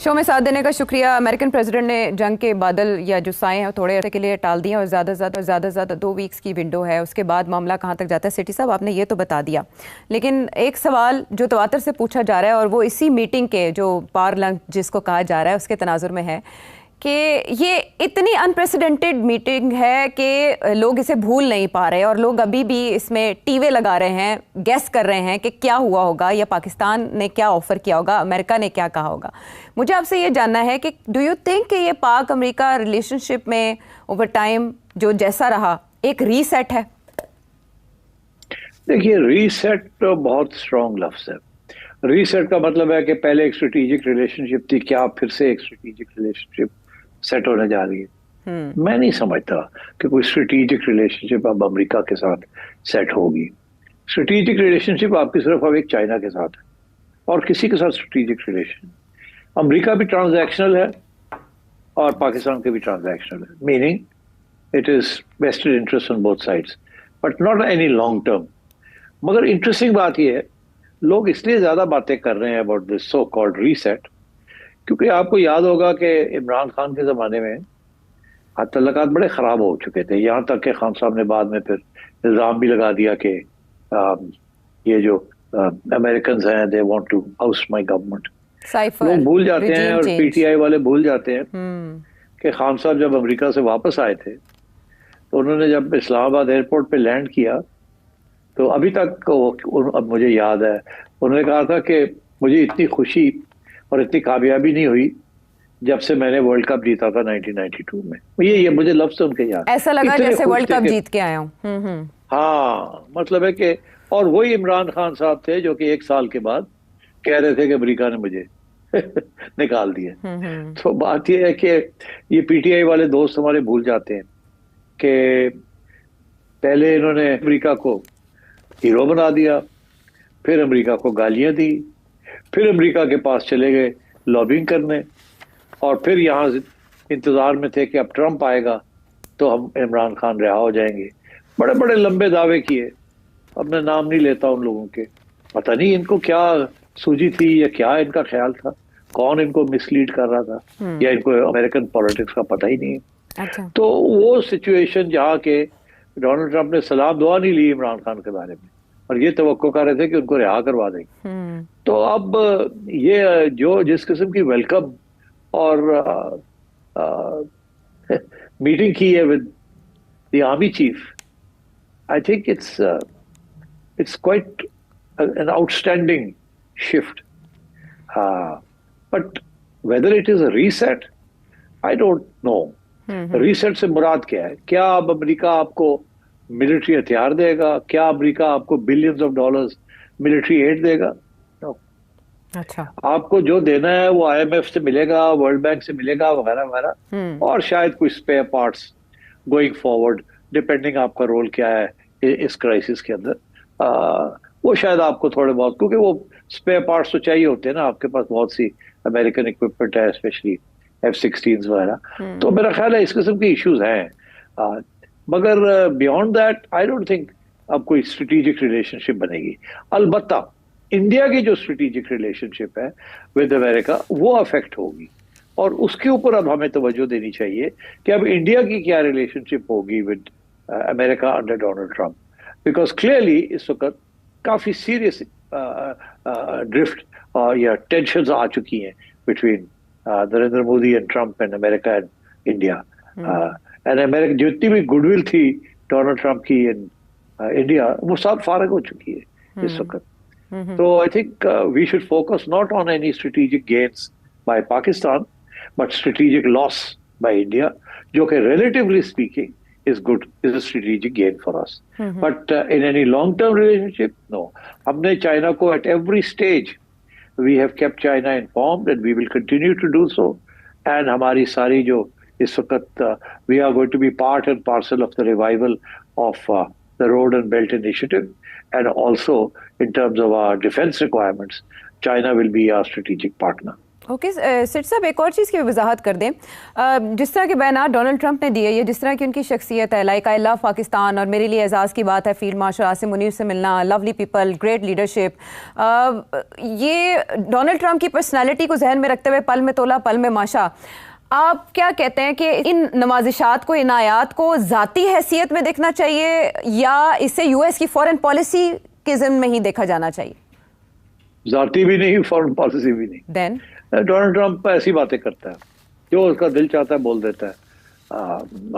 Show में साथ देने का शुक्रिया। अमेरिकन प्रेसिडेंट ने जंग के बादल या जो साए हैं थोड़े अर्से के लिए टाल दिए और ज़्यादा से ज़्यादा 2 वीक्स की विंडो है। उसके बाद मामला कहाँ तक जाता है, सिटी साहब आपने ये तो बता दिया, लेकिन एक सवाल जो तवातर से पूछा जा रहा है और वो इसी मीटिंग के जो पार लंच जिसको कहा जा रहा है उसके तनाजुर में है कि ये इतनी अनप्रेसिडेंटेड मीटिंग है कि लोग इसे भूल नहीं पा रहे और लोग अभी भी इसमें टीवे लगा रहे हैं, गेस कर रहे हैं कि क्या हुआ होगा या पाकिस्तान ने क्या ऑफर किया होगा, अमेरिका ने क्या कहा होगा। मुझे आपसे ये जानना है कि डू यू थिंक कि ये पाक अमेरिका रिलेशनशिप में ओवर टाइम जो जैसा रहा एक रीसेट है? देखिए, रीसेट तो बहुत स्ट्रॉन्ग लफ्ज है। रीसेट का मतलब है कि पहले एक स्ट्रेटेजिक रिलेशनशिप थी, क्या फिर से एक स्ट्रेटेजिक रिलेशनशिप सेट होने जा रही है? मैं नहीं समझता कि कोई स्ट्रेटेजिक रिलेशनशिप अब अमेरिका के साथ सेट होगी। स्ट्रेटेजिक रिलेशनशिप आपकी सिर्फ अब एक चाइना के साथ है और किसी के साथ स्ट्रेटेजिक रिलेशन। अमेरिका भी ट्रांजैक्शनल है और पाकिस्तान के भी ट्रांजैक्शनल है, meaning it is vested interest on both sides but not any long term. मगर इंटरेस्टिंग बात यह है, लोग इसलिए ज्यादा बातें कर रहे हैं about this so called reset क्योंकि आपको याद होगा कि इमरान खान के ज़माने में तल्लुकात बड़े ख़राब हो चुके थे, यहाँ तक कि खान साहब ने बाद में फिर इल्ज़ाम भी लगा दिया कि ये जो अमेरिकन हैं they want to oust my government. लोग भूल जाते हैं और पीटीआई वाले भूल जाते हैं कि खान साहब जब अमेरिका से वापस आए थे तो उन्होंने जब इस्लामाबाद एयरपोर्ट पे लैंड किया तो अभी तक अब मुझे याद है उन्होंने कहा था कि मुझे इतनी खुशी और इतनी कामयाबी नहीं हुई जब से मैंने वर्ल्ड कप जीता था 1992 में। ये मुझे लफ्ज उनके याद, ऐसा लगा जैसे वर्ल्ड कप जीत के आया हूँ। हाँ, मतलब है कि और वही इमरान खान साहब थे जो कि 1 साल के बाद कह रहे थे कि अमेरिका ने मुझे निकाल दिया। तो बात यह है कि ये पीटीआई वाले दोस्त हमारे भूल जाते हैं कि पहले इन्होंने अमेरिका को हीरो बना दिया, फिर अमेरिका को गालियां दी, फिर अमेरिका के पास चले गए लॉबिंग करने और फिर यहाँ इंतजार में थे कि अब ट्रंप आएगा तो हम इमरान खान रिहा हो जाएंगे। बड़े बड़े लंबे दावे किए, अब मैं नाम नहीं लेता उन लोगों के, पता नहीं इनको क्या सूझी थी या क्या इनका ख्याल था, कौन इनको मिसलीड कर रहा था या इनको अमेरिकन पॉलिटिक्स का पता ही नहीं है। अच्छा। तो वो सिचुएशन जहाँ के डोनाल्ड ट्रंप ने सलाम दुआ नहीं ली इमरान खान के बारे में और ये तवक्को कर रहे थे कि उनको रिहा करवा देंगे। तो अब ये जो जिस किस्म की वेलकम और मीटिंग की है with the army chief, I think it's quite an outstanding shift, but whether it is a reset I don't know. Reset से मुराद क्या है? क्या अब अमेरिका आपको मिलिट्री हथियार देगा? क्या अमेरिका आपको billions of dollars military add देगा? नो। अच्छा, आपको जो देना है वो आईएमएफ से मिलेगा, वर्ल्ड बैंक से मिलेगा, वगैरह वगैरह, और शायद कुछ spare parts going forward, depending आपका रोल क्या है इस क्राइसिस के अंदर। वो शायद आपको थोड़े बहुत, क्योंकि वो स्पेयर पार्ट्स तो चाहिए होते हैं ना, आपके पास बहुत सी अमेरिकन इक्विपमेंट है, स्पेशली F-16s वगैरह। तो मेरा ख्याल है इस किस्म के इश्यूज हैं, मगर beyond that I don't think अब कोई स्ट्रेटेजिक रिलेशनशिप बनेगी। अलबत्ता इंडिया की जो स्ट्रेटेजिक रिलेशनशिप है विद अमेरिका वो अफेक्ट होगी और उसके ऊपर अब हमें तवज्जो देनी चाहिए कि अब इंडिया की क्या रिलेशनशिप होगी with America under Donald Trump, because clearly इस वक्त काफी सीरियस ड्रिफ्ट या टेंशन आ चुकी हैं between Narendra Modi and Trump and America and India. And America जितनी भी गुडविल थी डोनाल्ड ट्रंप की इन इंडिया, वो सब फारग हो चुकी है इस वक्त। तो I think we should focus not on any strategic gains by Pakistan but strategic loss by India, जो कि relatively speaking is good, is a strategic gain for us. But in any long-term relationship, no. हमने China को at every stage we have kept China informed and we will continue to do so. And हमारी सारी जो इस वक्त we are going to be part and parcel of the revival of the Road and Belt Initiative, and also in terms of our defense requirements, China will be our strategic partner. Okay सेठ साहब, एक और चीज़ की वजाहत कर दें। जिस तरह के बयान डोनाल्ड ट्रंप ने दिए, या जिस तरह की उनकी शख्सियत है, लाइक आई लव पाकिस्तान और मेरे लिए एजाज़ की बात है फील्ड मार्शल आसिम मुनीर से मिलना, लवली पीपल, ग्रेट लीडरशिप, ये डोनाल्ड ट्रंप की पर्सनैलिटी को जहन में रखते हुए पल में तोला पल में माशा, आप क्या कहते हैं कि इन नवाजिशात को, इनायात को ज़ाती हैसियत में देखना चाहिए या इसे यूएस की फॉरेन पॉलिसी के ज़िम्न में ही देखा जाना चाहिए? जाती भी नहीं, फॉरेन पॉलिसी भी नहीं। देन डोनाल्ड ट्रंप ऐसी बातें करता है, जो उसका दिल चाहता है बोल देता है।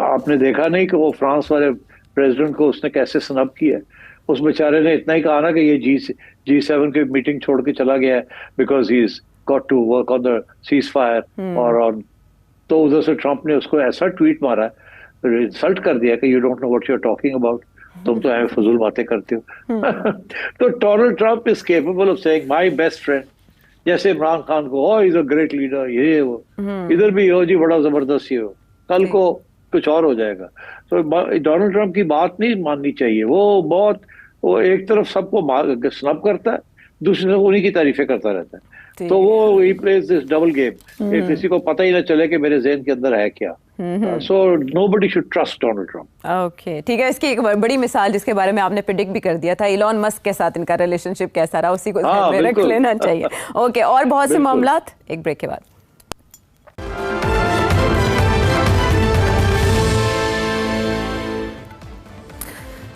आपने देखा नहीं कि वो फ्रांस वाले प्रेसिडेंट को उसने कैसे स्नब किया? उस बेचारे ने इतना ही कहा ना कि ये G7 की मीटिंग छोड़ के चला गया है because he is got to work on the ceasefire और ऑन, तो उधर से ट्रंप ने उसको ऐसा ट्वीट मारा, इंसल्ट कर दिया कि you don't know what you are talking about, तुम तो ऐसे फजूल बातें करते हो। तो Donald Trump is capable of saying my best friend, जैसे इमरान खान को oh is a great leader, ये वो, इधर भी हो जी बड़ा जबरदस्त ये हो, कल को कुछ और हो जाएगा। तो डोनाल्ड ट्रंप की बात नहीं माननी चाहिए। वो एक तरफ सबको स्नब करता है, दूसरी तरफ उन्हीं की तारीफें करता रहता है। तो वो he plays this double game, किसी को पता ही ना चले कि मेरे ज़हन के अंदर है क्या। So nobody should trust Donald Trump. Okay, ठीक है। इसकी एक बड़ी मिसाल जिसके बारे में आपने प्रेडिक्ट भी कर दिया था, इलॉन मस्क के साथ इनका रिलेशनशिप कैसा रहा, उसी को रख लेना चाहिए। ओके, और बहुत से मामलात एक ब्रेक के बाद।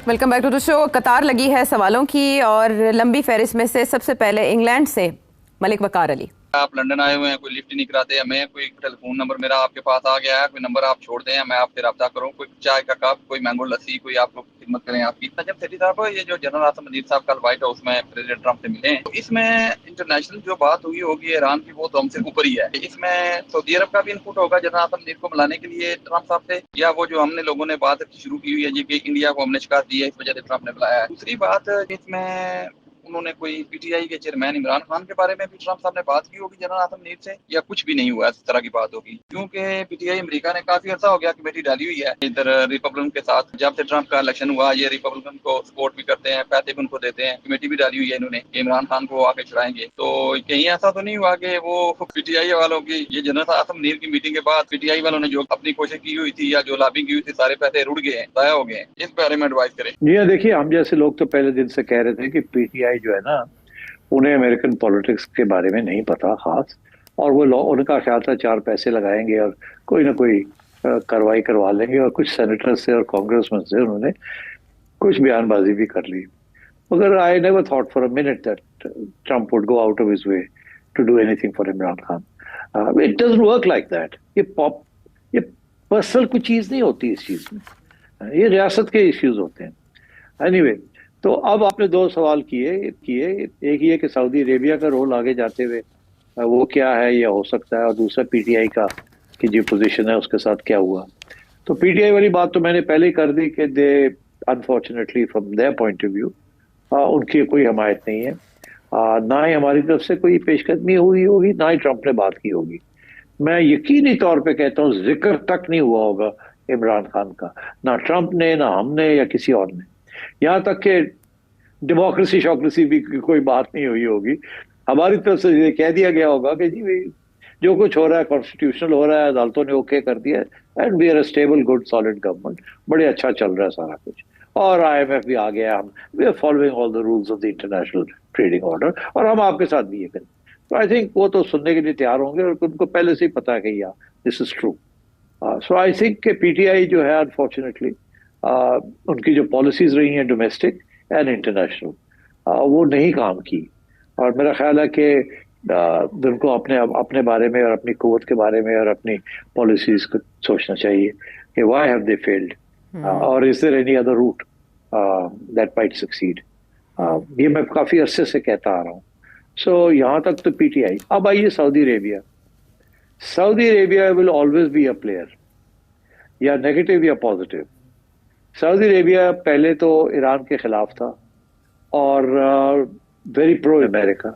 Welcome back to the show. कतार लगी है सवालों की और लंबी फहरिस्त में से सबसे पहले इंग्लैंड से मलिक वकार अली। आप लंदन आए हुए हैं, कोई लिफ्ट नहीं कराते, हमें कोई टेलीफोन नंबर मेरा आपके पास आ गया है, कोई नंबर आप छोड़ दें, मैं आपसे रब्ता करूं, कोई चाय का कप, कोई मैंगो लस्सी, कोई आपको खिदमत करें आपकी। जब सेठी साहब ये जो जनरल आसिम मुनीर साहब कल व्हाइट हाउस में प्रेसिडेंट ट्रंप से मिले, तो इसमें इंटरनेशनल जो बात हुई होगी ईरान की, वो तो हमसे ऊपर ही है। इसमें सऊदी अरब का भी इनपुट होगा जनरल आसिम मुनीर को मिलाने के लिए ट्रंप साहब से, या वो जो हमने लोगों ने बात शुरू की हुई है जी कि इंडिया को हमने शिकायत दी है, इस वजह से ट्रंप ने बुलाया है। दूसरी बात, इसमें उन्होंने कोई पीटीआई के चेयरमैन इमरान खान के बारे में भी ट्रंप साहब ने बात की होगी जनरल आसिम मुनीर से, या कुछ भी नहीं हुआ इस तरह की बात होगी? क्योंकि पीटीआई अमेरिका ने काफी अर्सा हो गया कमेटी डाली हुई है इधर रिपब्लिकन के साथ। जब से ट्रंप का इलेक्शन हुआ, ये रिपब्लिकन को सपोर्ट भी करते हैं, पैसे भी उनको देते हैं, कमेटी भी डाली हुई है इन्होंने इमरान खान को आके छुड़ाएंगे। तो कहीं ऐसा तो नहीं हुआ कि वो पीटीआई वालों की, ये जनरल आसिम मुनीर की मीटिंग के बाद पीटीआई वालों ने जो अपनी कोशिश की हुई थी या जो लॉबिंग की हुई थी, सारे पैसे रुड़ गए, जाया हो गए? इस बारे में एडवाइस करें। जी हाँ, देखिए हम जैसे लोग तो पहले दिन से कह रहे थे कि पीटीआई जो है ना, उन्हें अमेरिकन पॉलिटिक्स के बारे में नहीं पता खास, और वो उनका ख्याल था चार पैसे लगाएंगे और कोई ना कोई कार्रवाई करवा लेंगे, और कुछ सेनेटर से और कांग्रेसमैन से उन्होंने कुछ बयानबाजी भी कर ली। मगर I never thought for a minute that Trump would go out of his way to do anything for Imran Khan. It doesn't work like that. ये पर्सनल कुछ चीज नहीं होती इस चीज में, ये रियासत के इश्यूज होते हैं। एनीवे, तो अब आपने दो सवाल किए। एक ये कि सऊदी अरेबिया का रोल आगे जाते हुए वो क्या है या हो सकता है, और दूसरा पीटीआई का की जो पोजीशन है उसके साथ क्या हुआ। तो पीटीआई वाली बात तो मैंने पहले ही कर दी कि they unfortunately from their point of view उनकी कोई हमायत नहीं है, ना ही हमारी तरफ से कोई पेशकदमी हुई होगी, ना ही ट्रंप ने बात की होगी। मैं यकीनी तौर पे कहता हूँ जिक्र तक नहीं हुआ होगा इमरान खान का, ना ट्रंप ने, ना हमने, या किसी और ने। यहाँ तक कि डेमोक्रेसी भी कोई बात नहीं हुई होगी। हमारी तरफ से ये कह दिया गया होगा कि जी जो कुछ हो रहा है कॉन्स्टिट्यूशनल हो रहा है, अदालतों ने ओके कर दिया है, and we are a stable good solid government, बड़े अच्छा चल रहा है सारा कुछ, और आईएमएफ भी आ गया, हम we are following all the rules of the international trading order, और हम आपके साथ भी ये करें। तो आई थिंक वो तो सुनने के लिए तैयार होंगे, और उनको पहले से ही पता है कि या this is true. So I think कि पीटीआई जो है अनफॉर्चुनेटली उनकी जो पॉलिसीज रही हैं डोमेस्टिक एंड इंटरनेशनल, वो नहीं काम की, और मेरा ख्याल है कि उनको अपने बारे में और अपनी कुव्वत के बारे में और अपनी पॉलिसीज को सोचना चाहिए कि व्हाई हैव दे फेल्ड, और is there any other route that might succeed. ये मैं काफी अरसे से कहता आ रहा हूँ। सो यहाँ तक तो पीटीआई। अब आइए Saudi Arabia. Saudi Arabia will always be a player, या नेगेटिव या पॉजिटिव। सऊदी अरेबिया पहले तो ईरान के खिलाफ था और वेरी प्रो अमेरिका,